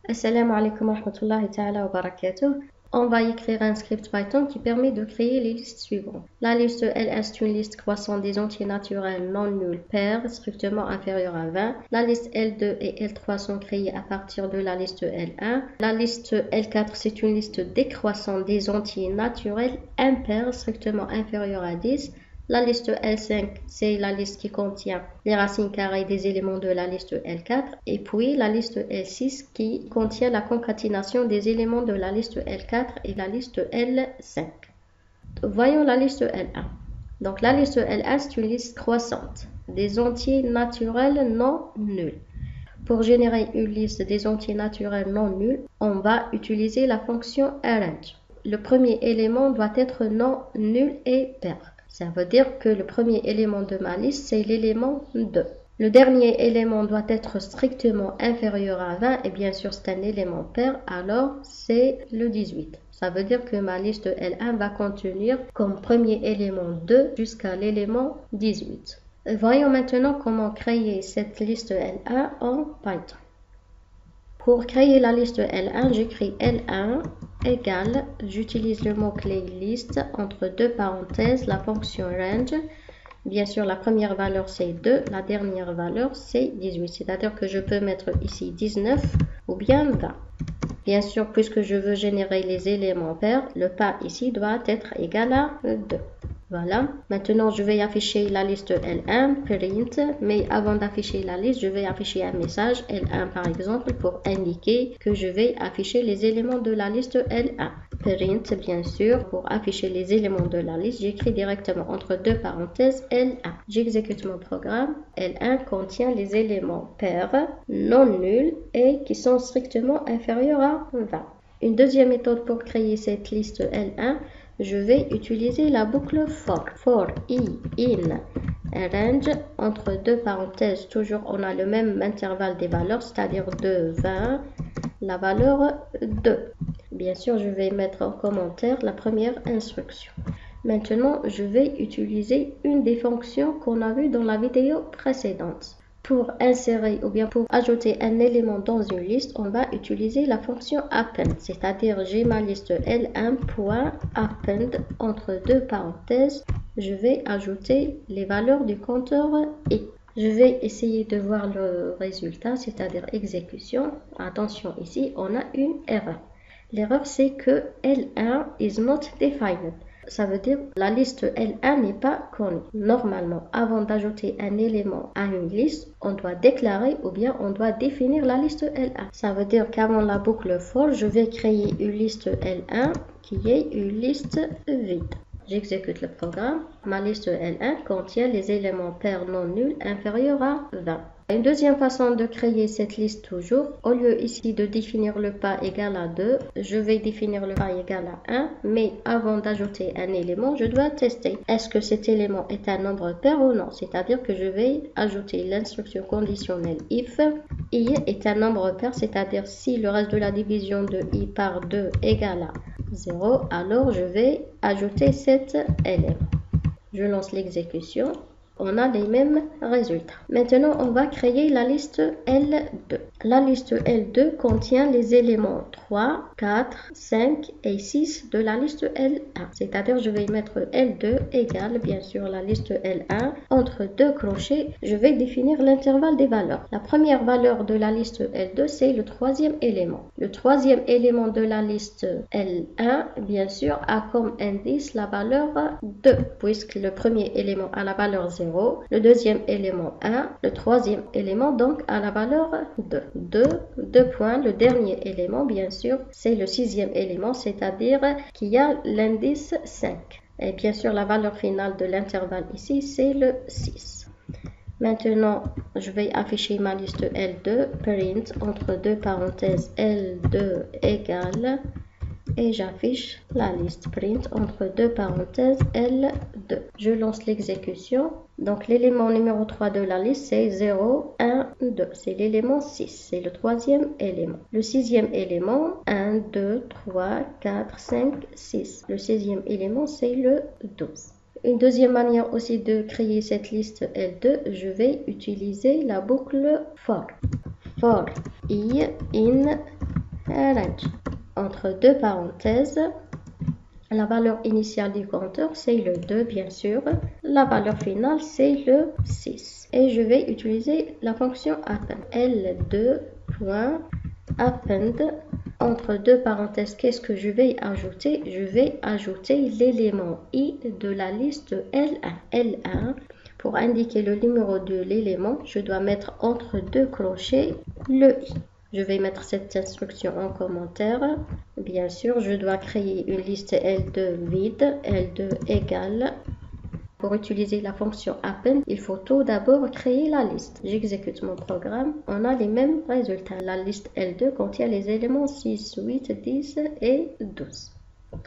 Assalamu alaikum wa rahmatullahi ta'ala wa barakatuh. On va écrire un script Python qui permet de créer les listes suivantes. La liste L1 c'est une liste croissante des entiers naturels non nuls pairs strictement inférieurs à 20. La liste L2 et L3 sont créées à partir de la liste L1. La liste L4 c'est une liste décroissante des entiers naturels impairs strictement inférieurs à 10. La liste L5, c'est la liste qui contient les racines carrées des éléments de la liste L4. Et puis la liste L6 qui contient la concaténation des éléments de la liste L4 et la liste L5. Voyons la liste L1. Donc la liste L1, c'est une liste croissante des entiers naturels non nuls. Pour générer une liste des entiers naturels non nuls, on va utiliser la fonction arrange. Le premier élément doit être non nul et pair. Ça veut dire que le premier élément de ma liste, c'est l'élément 2. Le dernier élément doit être strictement inférieur à 20 et bien sûr c'est un élément pair, alors c'est le 18. Ça veut dire que ma liste L1 va contenir comme premier élément 2 jusqu'à l'élément 18. Voyons maintenant comment créer cette liste L1 en Python. Pour créer la liste L1, j'écris L1 égale, j'utilise le mot-clé liste entre deux parenthèses, la fonction range. Bien sûr, la première valeur c'est 2, la dernière valeur c'est 18. C'est-à-dire que je peux mettre ici 19 ou bien 20. Bien sûr, puisque je veux générer les éléments pairs, le pas ici doit être égal à 2. Voilà, maintenant je vais afficher la liste L1, print, mais avant d'afficher la liste, je vais afficher un message L1 par exemple pour indiquer que je vais afficher les éléments de la liste L1. Print, bien sûr, pour afficher les éléments de la liste, j'écris directement entre deux parenthèses L1. J'exécute mon programme. L1 contient les éléments pairs, non nuls et qui sont strictement inférieurs à 20. Une deuxième méthode pour créer cette liste L1, je vais utiliser la boucle for i in range entre deux parenthèses. Toujours on a le même intervalle des valeurs, c'est-à-dire de 20, la valeur 2. Bien sûr, je vais mettre en commentaire la première instruction. Maintenant, je vais utiliser une des fonctions qu'on a vues dans la vidéo précédente. Pour insérer ou bien pour ajouter un élément dans une liste, on va utiliser la fonction append, c'est-à-dire j'ai ma liste L1.append entre deux parenthèses, je vais ajouter les valeurs du compteur i. Je vais essayer de voir le résultat, c'est-à-dire exécution. Attention, ici, on a une erreur. L'erreur, c'est que L1 is not defined. Ça veut dire que la liste L1 n'est pas connue. Normalement, avant d'ajouter un élément à une liste, on doit déclarer ou bien on doit définir la liste L1. Ça veut dire qu'avant la boucle for, je vais créer une liste L1 qui est une liste vide. J'exécute le programme. Ma liste L1 contient les éléments pairs non nuls inférieurs à 20. Une deuxième façon de créer cette liste toujours, au lieu ici de définir le pas égal à 2, je vais définir le pas égal à 1, mais avant d'ajouter un élément, je dois tester est-ce que cet élément est un nombre pair ou non. C'est-à-dire que je vais ajouter l'instruction conditionnelle if i est un nombre pair, c'est-à-dire si le reste de la division de i par 2 égale à 0, alors je vais ajouter cet élément. Je lance l'exécution. On a les mêmes résultats. Maintenant, on va créer la liste L2. La liste L2 contient les éléments 3, 4, 5 et 6 de la liste L1. C'est-à-dire, je vais mettre L2 égale, bien sûr, la liste L1. Entre deux crochets, je vais définir l'intervalle des valeurs. La première valeur de la liste L2, c'est le troisième élément. Le troisième élément de la liste L1, bien sûr, a comme indice la valeur 2, puisque le premier élément a la valeur 0. Le deuxième élément 1, le troisième élément donc à la valeur 2. 2 points, le dernier élément bien sûr, c'est le sixième élément, c'est-à-dire qu'il a l'indice 5. Et bien sûr la valeur finale de l'intervalle ici, c'est le 6. Maintenant, je vais afficher ma liste L2, print entre deux parenthèses L2 égale, et j'affiche la liste print entre deux parenthèses L2. Je lance l'exécution. Donc l'élément numéro 3 de la liste c'est 0, 1, 2. C'est l'élément 6, c'est le troisième élément. Le sixième élément, 1, 2, 3, 4, 5, 6. Le sixième élément c'est le 12. Une deuxième manière aussi de créer cette liste L2, je vais utiliser la boucle for. For i in range. Entre deux parenthèses, la valeur initiale du compteur, c'est le 2, bien sûr. La valeur finale, c'est le 6. Et je vais utiliser la fonction append. L2.append. Entre deux parenthèses, qu'est-ce que je vais ajouter? Je vais ajouter l'élément i de la liste L1. L1, pour indiquer le numéro de l'élément, je dois mettre entre deux crochets le i. Je vais mettre cette instruction en commentaire. Bien sûr, je dois créer une liste L2 vide, L2 égale. Pour utiliser la fonction append, il faut tout d'abord créer la liste. J'exécute mon programme. On a les mêmes résultats. La liste L2 contient les éléments 6, 8, 10 et 12.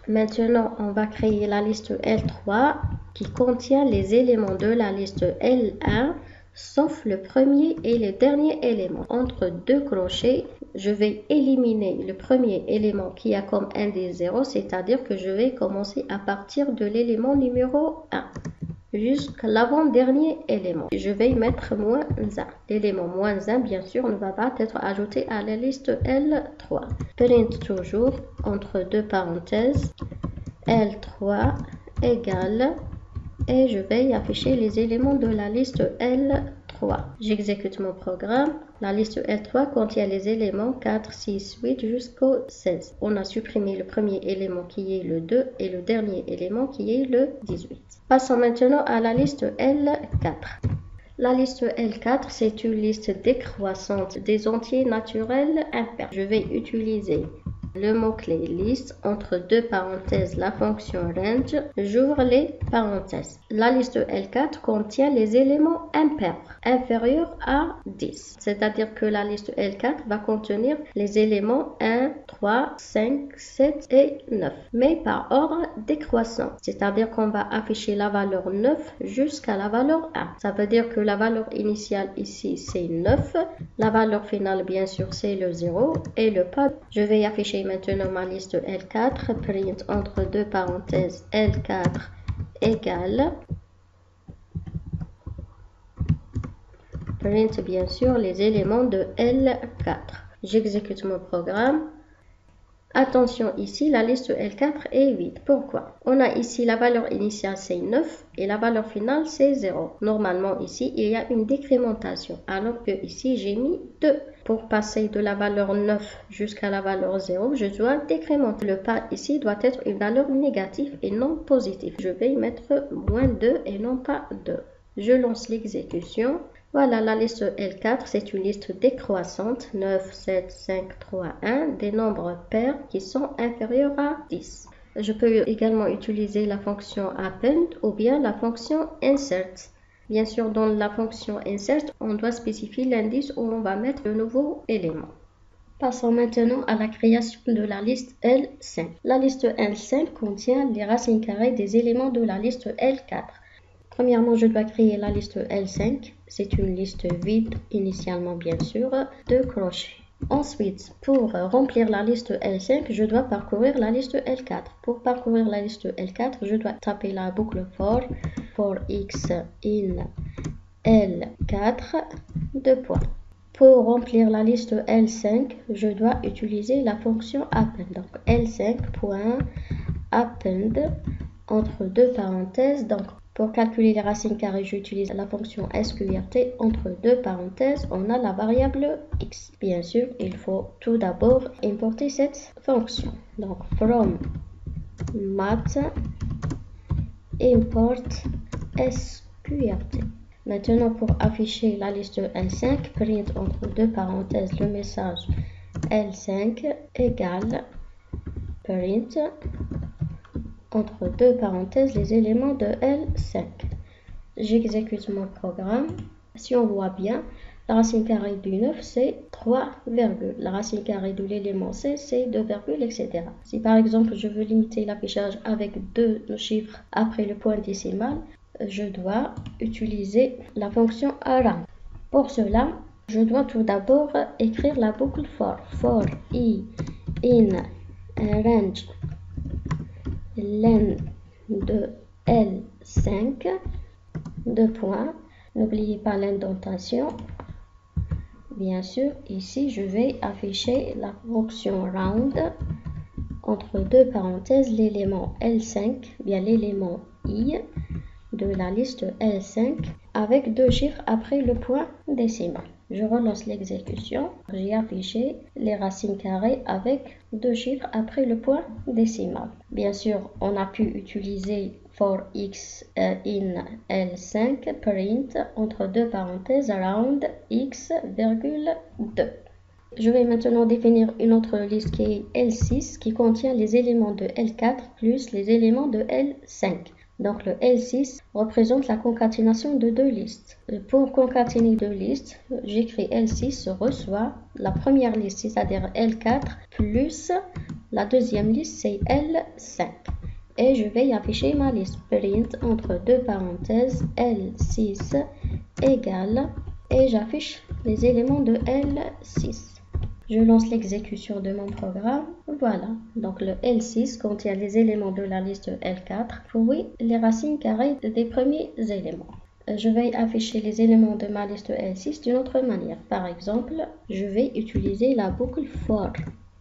Maintenant, on va créer la liste L3 qui contient les éléments de la liste L1 sauf le premier et le dernier élément. Entre deux crochets, je vais éliminer le premier élément qui a comme indice 0, c'est-à-dire que je vais commencer à partir de l'élément numéro 1 jusqu'à l'avant-dernier élément. Je vais mettre moins 1. L'élément moins 1, bien sûr, ne va pas être ajouté à la liste L3. Print toujours, entre deux parenthèses, L3 égale, et je vais afficher les éléments de la liste L3. J'exécute mon programme. La liste L3 contient les éléments 4, 6, 8 jusqu'au 16. On a supprimé le premier élément qui est le 2 et le dernier élément qui est le 18. Passons maintenant à la liste L4. La liste L4, c'est une liste décroissante des entiers naturels impairs. Je vais utiliser le mot-clé liste, entre deux parenthèses, la fonction range, j'ouvre les parenthèses. La liste L4 contient les éléments impairs, inférieurs à 10. C'est-à-dire que la liste L4 va contenir les éléments 1, 3, 5, 7 et 9, mais par ordre décroissant. C'est-à-dire qu'on va afficher la valeur 9 jusqu'à la valeur 1. Ça veut dire que la valeur initiale ici, c'est 9. La valeur finale, bien sûr, c'est le 0 et le pas. Je vais afficher maintenant ma liste L4, print entre deux parenthèses L4 égale, print bien sûr les éléments de L4. J'exécute mon programme. Attention, ici la liste L4 est vide. Pourquoi? On a ici la valeur initiale c'est 9 et la valeur finale c'est 0. Normalement ici il y a une décrémentation alors que ici j'ai mis 2. Pour passer de la valeur 9 jusqu'à la valeur 0, je dois décrémenter. Le pas ici doit être une valeur négative et non positive. Je vais mettre moins 2 et non pas 2. Je lance l'exécution. Voilà, la liste L4, c'est une liste décroissante, 9, 7, 5, 3, 1, des nombres pairs qui sont inférieurs à 10. Je peux également utiliser la fonction append ou bien la fonction insert. Bien sûr, dans la fonction insert, on doit spécifier l'indice où on va mettre le nouveau élément. Passons maintenant à la création de la liste L5. La liste L5 contient les racines carrées des éléments de la liste L4. Premièrement, je dois créer la liste L5. C'est une liste vide, initialement bien sûr, de crochets. Ensuite, pour remplir la liste L5, je dois parcourir la liste L4. Pour parcourir la liste L4, je dois taper la boucle for x in L4, deux points. Pour remplir la liste L5, je dois utiliser la fonction append. Donc L5.append entre deux parenthèses. Donc pour calculer les racines carrées, j'utilise la fonction sqrt. Entre deux parenthèses, on a la variable x. Bien sûr, il faut tout d'abord importer cette fonction. Donc, from math import sqrt. Maintenant, pour afficher la liste L5, print entre deux parenthèses le message L5 égale print entre deux parenthèses les éléments de L5. J'exécute mon programme. Si on voit bien, la racine carrée du 9 c'est 3 virgules. La racine carrée de l'élément C c'est 2 virgules, etc. Si par exemple je veux limiter l'affichage avec deux chiffres après le point décimal, je dois utiliser la fonction arrow. Pour cela, je dois tout d'abord écrire la boucle for i in range len de L5, deux points, n'oubliez pas l'indentation, Bien sûr, ici, je vais afficher la fonction round entre deux parenthèses l'élément L5, bien l'élément I de la liste L5 avec deux chiffres après le point décimal. Je relance l'exécution. J'ai affiché les racines carrées avec deux chiffres après le point décimal. Bien sûr, on a pu utiliser for x in L5 print entre deux parenthèses round x, 2. Je vais maintenant définir une autre liste qui est L6 qui contient les éléments de L4 plus les éléments de L5. Donc le L6 représente la concaténation de deux listes. Pour concaténer deux listes, j'écris L6 reçoit la première liste, c'est-à-dire L4, plus la deuxième liste, c'est L5. Et je vais afficher ma liste print entre deux parenthèses L6 égale, et j'affiche les éléments de L6. Je lance l'exécution de mon programme. Voilà, donc le L6 contient les éléments de la liste L4, puis les racines carrées des premiers éléments. Je vais afficher les éléments de ma liste L6 d'une autre manière. Par exemple, je vais utiliser la boucle for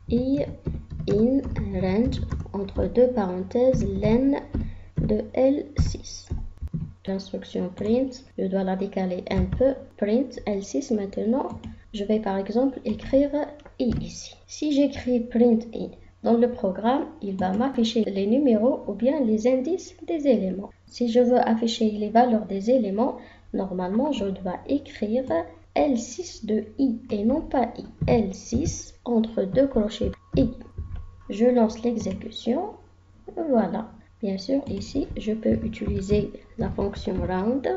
i in range entre deux parenthèses len de L6. L'instruction print, je dois la décaler un peu. Print L6 maintenant. Je vais par exemple écrire i ici. Si j'écris print i dans le programme, il va m'afficher les numéros ou bien les indices des éléments. Si je veux afficher les valeurs des éléments, normalement je dois écrire L6 de i et non pas i. L6 entre deux crochets i. Je lance l'exécution. Voilà. Bien sûr, ici, je peux utiliser la fonction round.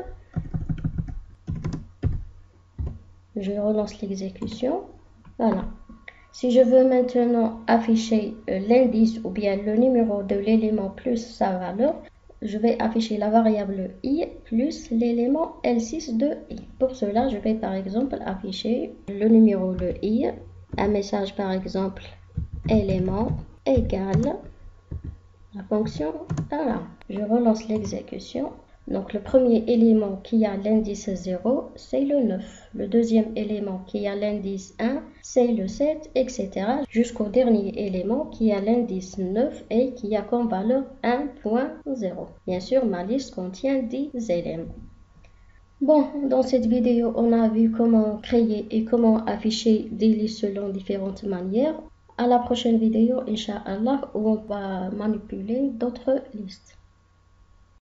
Je relance l'exécution. Voilà. Si je veux maintenant afficher l'indice ou bien le numéro de l'élément plus sa valeur, je vais afficher la variable i plus l'élément L6 de i. Pour cela, je vais par exemple afficher le numéro de i, un message par exemple élément égale la fonction round. Je relance l'exécution. Donc le premier élément qui a l'indice 0, c'est le 9. Le deuxième élément qui a l'indice 1, c'est le 7, etc. Jusqu'au dernier élément qui a l'indice 9 et qui a comme valeur 1.0. Bien sûr, ma liste contient 10 éléments. Bon, dans cette vidéo, on a vu comment créer et comment afficher des listes selon différentes manières. À la prochaine vidéo, Inch'Allah, où on va manipuler d'autres listes.